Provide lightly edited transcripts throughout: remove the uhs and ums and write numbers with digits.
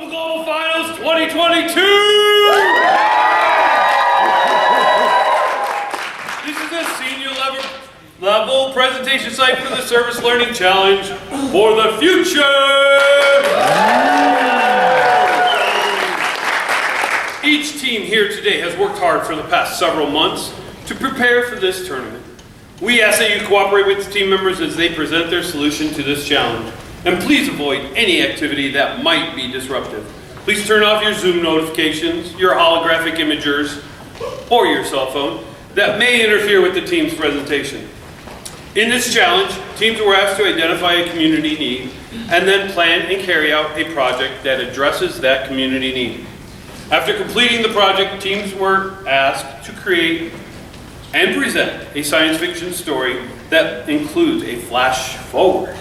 Welcome to Global Finals 2022! This is a senior level presentation site for the Service Learning Challenge for the future! Each team here today has worked hard for the past several months to prepare for this tournament. We ask that you cooperate with the team members as they present their solution to this challenge. And please avoid any activity that might be disruptive. Please turn off your Zoom notifications, your holographic imagers, or your cell phone that may interfere with the team's presentation. In this challenge, teams were asked to identify a community need and then plan and carry out a project that addresses that community need. After completing the project, teams were asked to create and present a science fiction story that includes a flash forward.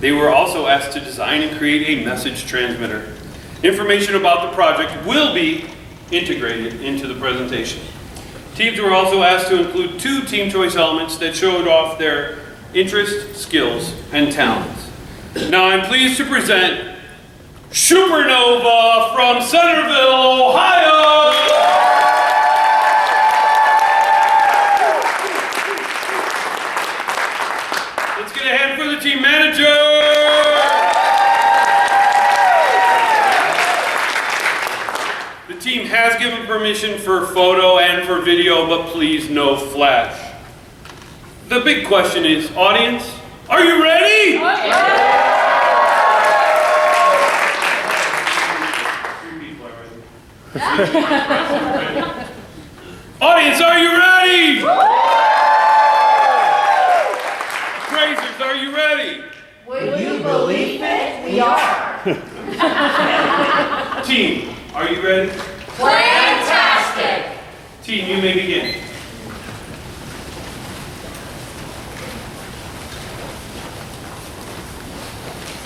They were also asked to design and create a message transmitter. Information about the project will be integrated into the presentation. Teams were also asked to include 2 team choice elements that showed off their interests, skills, and talents. Now I'm pleased to present Shoepernova from Centerville, Ohio! Let's get a hand for the team manager! The team has given permission for photo and for video, but please no flash. The big question is, audience, are you ready? Oh, yeah. Audience, are you ready? Praisers, are you ready? Would you believe it? We are. Team, are you ready? Fantastic! Team, you may begin.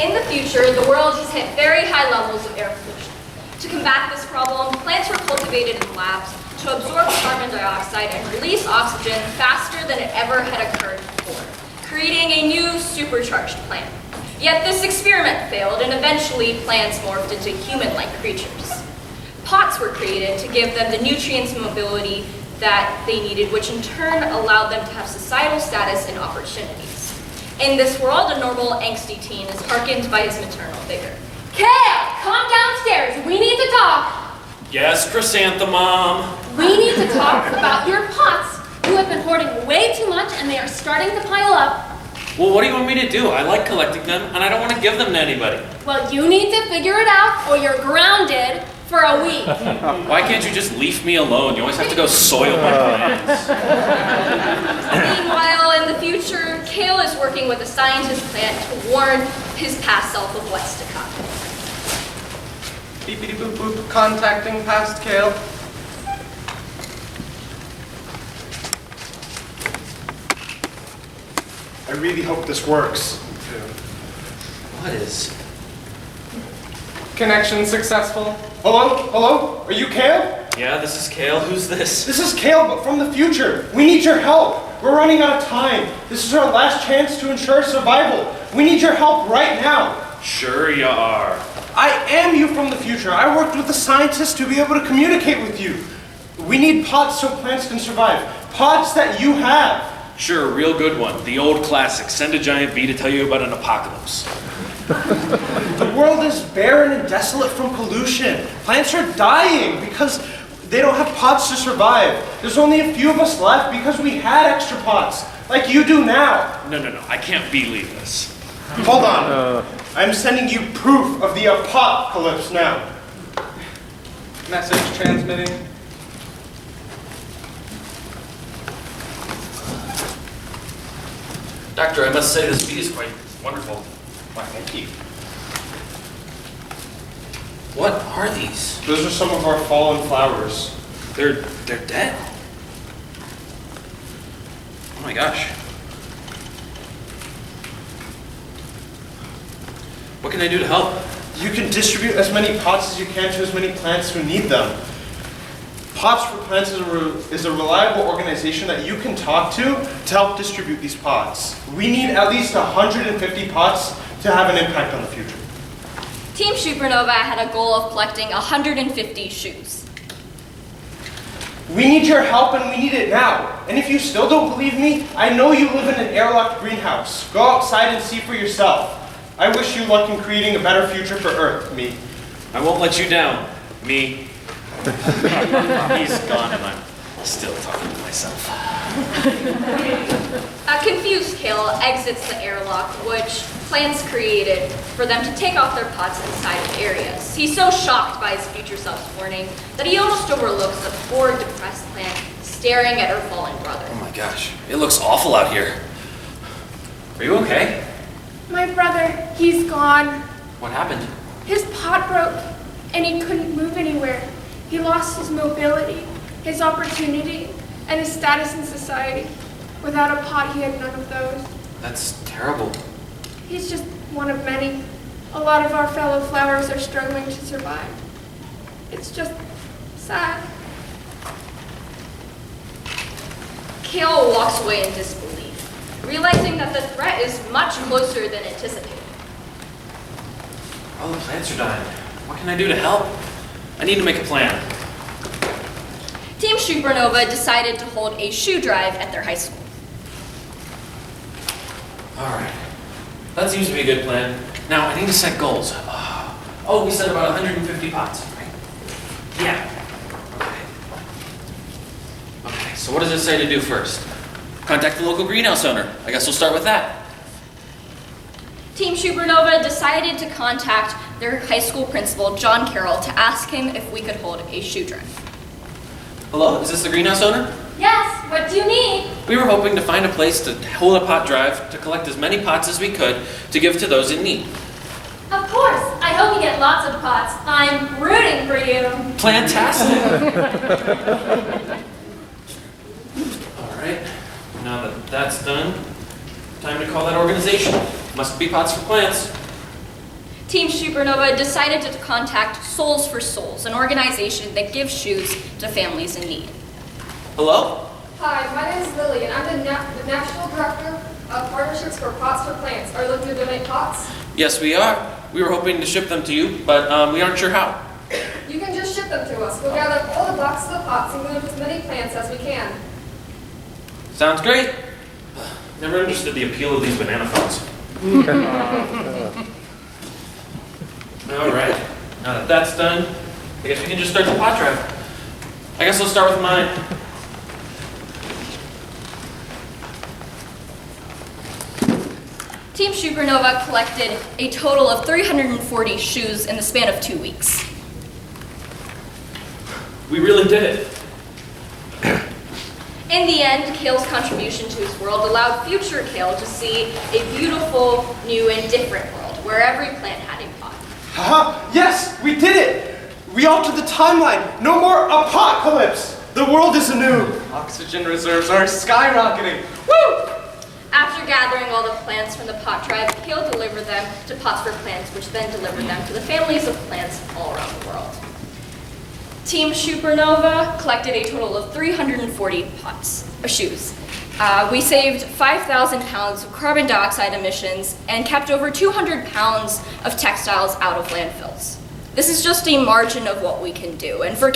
In the future, the world has hit very high levels of air pollution. To combat this problem, plants were cultivated in labs to absorb carbon dioxide and release oxygen faster than it ever had occurred before, creating a new supercharged plant. Yet this experiment failed, and eventually plants morphed into human-like creatures. Pots were created to give them the nutrients and mobility that they needed, which in turn allowed them to have societal status and opportunities. In this world, a normal, angsty teen is hearkened by his maternal vigor. Kale, come downstairs. We need to talk. Yes, Chrysanthemum. We need to talk about your pots. You have been hoarding way too much, and they are starting to pile up. Well, what do you want me to do? I like collecting them, and I don't want to give them to anybody. Well, you need to figure it out, or you're grounded for a week. Why can't you just leave me alone? You always have to go soil my plants. Meanwhile, in the future, Kale is working with a scientist plant to warn his past self of what's to come. Beepity boop boop, contacting past Kale. I really hope this works. What is? Connection successful. Hello? Hello? Are you Kale? Yeah, this is Kale. Who's this? This is Kale, but from the future. We need your help. We're running out of time. This is our last chance to ensure survival. We need your help right now. Sure you are. I am you from the future. I worked with a scientist to be able to communicate with you. We need pots so plants can survive. Pots that you have. Sure, real good one. The old classic. Send a giant bee to tell you about an apocalypse. The world is barren and desolate from pollution. Plants are dying because they don't have pots to survive. There's only a few of us left because we had extra pots, like you do now. No. I can't believe this. Hold on. I'm sending you proof of the apocalypse now. Message transmitting. Doctor, I must say this bee is quite wonderful. Why, thank you. What are these? Those are some of our fallen flowers. They're dead. Oh my gosh. What can I do to help? You can distribute as many pots as you can to as many plants who need them. Pots for Plants is a reliable organization that you can talk to help distribute these pots. We need at least 150 pots to have an impact on the future. Team Shoepernova had a goal of collecting 150 shoes. We need your help and we need it now. And if you still don't believe me, I know you live in an airlocked greenhouse. Go outside and see for yourself. I wish you luck in creating a better future for Earth, me. I won't let you down, me. He's gone and I'm still talking to myself. A confused Kale exits the airlock, which plans created for them to take off their pots inside of areas. He's so shocked by his future self's warning that he almost overlooks a poor, depressed plant staring at her fallen brother. Oh my gosh, it looks awful out here. Are you okay? My brother, he's gone. What happened? His pot broke, and he couldn't move anywhere. He lost his mobility, his opportunity, and his status in society. Without a pot, he had none of those. That's terrible. He's just one of many. A lot of our fellow flowers are struggling to survive. It's just sad. Kale walks away in disbelief, realizing that the threat is much closer than anticipated. All the plants are dying. What can I do to help? I need to make a plan. Team Shoepernova decided to hold a shoe drive at their high school. All right. That seems to be a good plan. Now, I need to set goals. Oh, we said about 150 pots, right? Yeah. Okay, so what does it say to do first? Contact the local greenhouse owner. I guess we'll start with that. Team Shoepernova decided to contact their high school principal, John Carroll, to ask him if we could hold a shoe drive. Hello, is this the greenhouse owner? Yes, what do you need? We were hoping to find a place to hold a pot drive to collect as many pots as we could to give to those in need. Of course. I hope you get lots of pots. I'm rooting for you. Plantastic! Alright, now that that's done, time to call that organization. Must be pots for plants. Team Shoepernova decided to contact Souls for Souls, an organization that gives shoes to families in need. Hello? Hi, my name is Lily, and I'm the National Director of Partnerships for Pots for Plants. Are you looking to donate pots? Yes, we are. We were hoping to ship them to you, but we aren't sure how. You can just ship them to us. We'll gather all the boxes of pots and move as many plants as we can. Sounds great. Never understood the appeal of these banana phones. Alright, now that that's done, I guess we can just start the pot drive. I guess we'll start with mine. Team Shoepernova collected a total of 340 shoes in the span of 2 weeks. We really did it. In the end, Kale's contribution to his world allowed future Kale to see a beautiful, new, and different world where every plant had a pot. Haha, yes, we did it! We altered the timeline. No more apocalypse. The world is anew. Oxygen reserves are skyrocketing. Woo! After gathering all the plants from the pot drive, Kale delivered them to Pots for Plants, which then delivered them to the families of plants all around the world. Team Shoepernova collected a total of 340 shoes. We saved 5,000 pounds of carbon dioxide emissions and kept over 200 pounds of textiles out of landfills. This is just a margin of what we can do. And for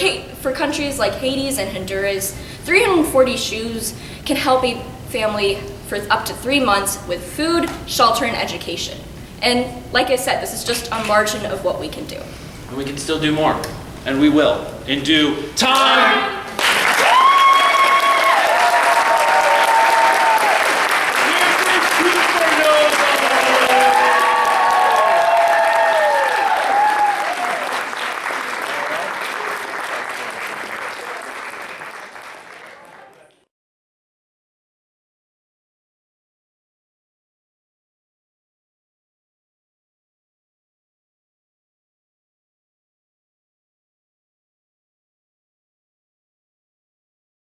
countries like Haiti and Honduras, 340 shoes can help a family for up to 3 months with food, shelter, and education. And like I said, this is just a margin of what we can do. And we can still do more. And we will. In due time!